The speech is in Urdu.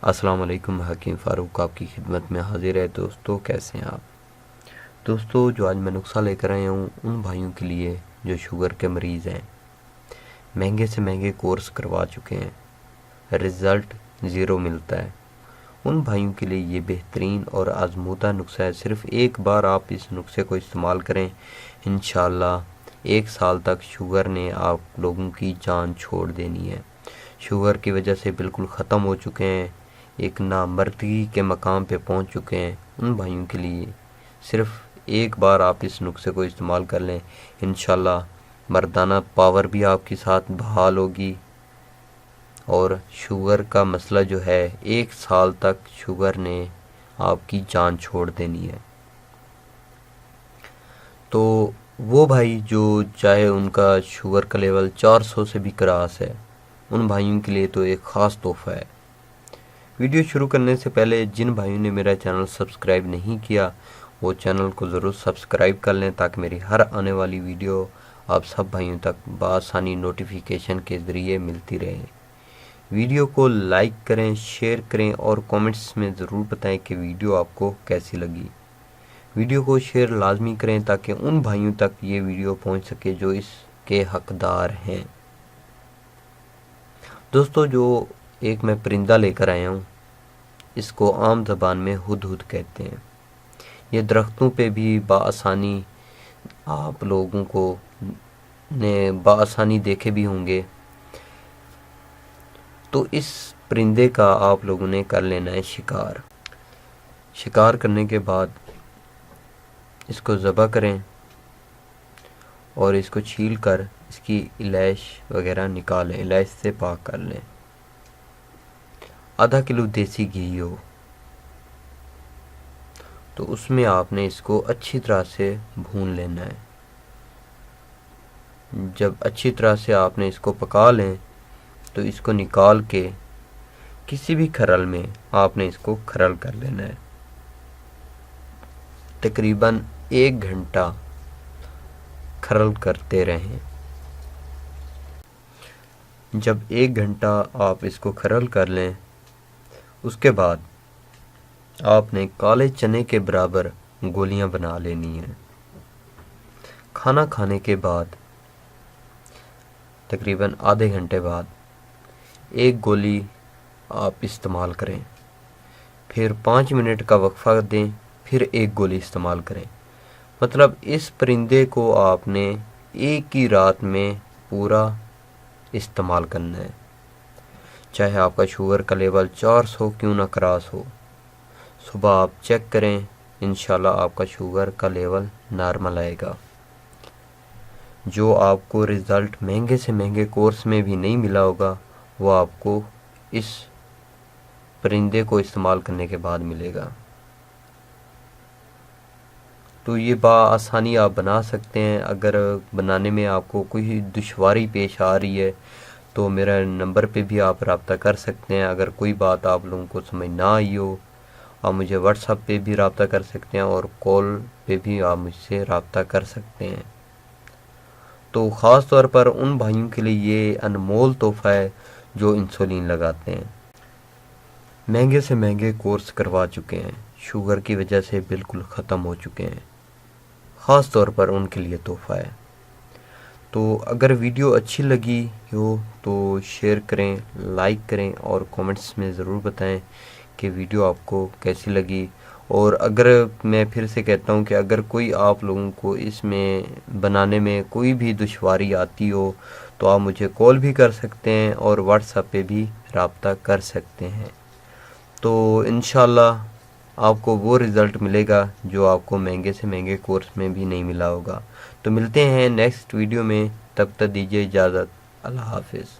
السلام علیکم، حکیم فاروق آپ کی خدمت میں حاضر ہے۔ دوستو کیسے ہیں آپ؟ دوستو جو آج میں نسخہ لے کر آیا ہوں ان بھائیوں کے لیے جو شوگر کے مریض ہیں، مہنگے سے مہنگے کورس کروا چکے ہیں، رزلٹ زیرو ملتا ہے، ان بھائیوں کے لیے یہ بہترین اور آزمودہ نسخہ ہے۔ صرف ایک بار آپ اس نسخے کو استعمال کریں، انشاءاللہ 1 سال تک شوگر نے آپ لوگوں کی جان چھوڑ دینی ہے۔ شوگر کی وجہ سے بالکل ختم ہو چکے ہیں، ایک نامردگی کے مقام پہ پہنچ چکے ہیں، ان بھائیوں کے لیے صرف ایک بار آپ اس نسخے کو استعمال کر لیں، انشاءاللہ مردانہ پاور بھی آپ کے ساتھ بحال ہوگی، اور شوگر کا مسئلہ جو ہے 1 سال تک شوگر نے آپ کی جان چھوڑ دینی ہے۔ تو وہ بھائی جو چاہے ان کا شوگر کا لیول 400 سے بھی کراس ہے، ان بھائیوں کے لیے تو ایک خاص تحفہ ہے۔ ویڈیو شروع کرنے سے پہلے جن بھائیوں نے میرا چینل سبسکرائب نہیں کیا وہ چینل کو ضرور سبسکرائب کر لیں تاکہ میری ہر آنے والی ویڈیو آپ سب بھائیوں تک بآسانی نوٹیفیکیشن کے ذریعے ملتی رہے۔ ویڈیو کو لائک کریں، شیئر کریں اور کومنٹس میں ضرور بتائیں کہ ویڈیو آپ کو کیسی لگی۔ ویڈیو کو شیئر لازمی کریں تاکہ ان بھائیوں تک یہ ویڈیو پہنچ سکے جو اس کے حقدار ہیں۔ دوستو جو ایک میں پرندہ لے کر آیا ہوں، اس کو عام زبان میں ہدہد کہتے ہیں۔ یہ درختوں پہ بھی بآسانی آپ لوگوں کو نے بآسانی دیکھے بھی ہوں گے۔ تو اس پرندے کا آپ لوگوں نے کر لینا ہے شکار۔ شکار کرنے کے بعد اس کو ذبح کریں اور اس کو چھیل کر اس کی الیش وغیرہ نکالیں، الیش سے پاک کر لیں۔ ½ کلو دیسی گھی ہو تو اس میں آپ نے اس کو اچھی طرح سے بھون لینا ہے۔ جب اچھی طرح سے آپ نے اس کو پکا لیں تو اس کو نکال کے کسی بھی کھرل میں آپ نے اس کو کھرل کر لینا ہے۔ تقریباً 1 گھنٹہ کھرل کرتے رہیں۔ جب 1 گھنٹہ آپ اس کو کھرل کر لیں اس کے بعد آپ نے کالے چنے کے برابر گولیاں بنا لینی ہیں۔ کھانا کھانے کے بعد تقریباً آدھے گھنٹے بعد 1 گولی آپ استعمال کریں، پھر 5 منٹ کا وقفہ دیں، پھر 1 گولی استعمال کریں۔ مطلب اس پرندے کو آپ نے ایک ہی رات میں پورا استعمال کرنا ہے، چاہے آپ کا شوگر کا لیول 400 کیوں نہ کراس ہو۔ صبح آپ چیک کریں، انشاءاللہ آپ کا شوگر کا لیول نارمل آئے گا۔ جو آپ کو رزلٹ مہنگے سے مہنگے کورس میں بھی نہیں ملا ہوگا وہ آپ کو اس پرندے کو استعمال کرنے کے بعد ملے گا۔ تو یہ بآسانی آپ بنا سکتے ہیں۔ اگر بنانے میں آپ کو کوئی دشواری پیش آ رہی ہے تو میرا نمبر پہ بھی آپ رابطہ کر سکتے ہیں۔ اگر کوئی بات آپ لوگوں کو سمجھ نہ آئی ہو آپ مجھے واٹس ایپ پہ بھی رابطہ کر سکتے ہیں اور کال پہ بھی آپ مجھ سے رابطہ کر سکتے ہیں۔ تو خاص طور پر ان بھائیوں کے لیے یہ انمول تحفہ ہے جو انسولین لگاتے ہیں، مہنگے سے مہنگے کورس کروا چکے ہیں، شوگر کی وجہ سے بالکل ختم ہو چکے ہیں، خاص طور پر ان کے لیے تحفہ ہے۔ تو اگر ویڈیو اچھی لگی ہو تو شیئر کریں، لائک کریں اور کومنٹس میں ضرور بتائیں کہ ویڈیو آپ کو کیسی لگی۔ اور اگر میں پھر سے کہتا ہوں کہ اگر کوئی آپ لوگوں کو اس میں بنانے میں کوئی بھی دشواری آتی ہو تو آپ مجھے کال بھی کر سکتے ہیں اور واٹس ایپ پہ بھی رابطہ کر سکتے ہیں۔ تو انشاءاللہ آپ کو وہ رزلٹ ملے گا جو آپ کو مہنگے سے مہنگے کورس میں بھی نہیں ملا ہوگا۔ تو ملتے ہیں نیکسٹ ویڈیو میں، تب تک دیجیے اجازت، اللہ حافظ۔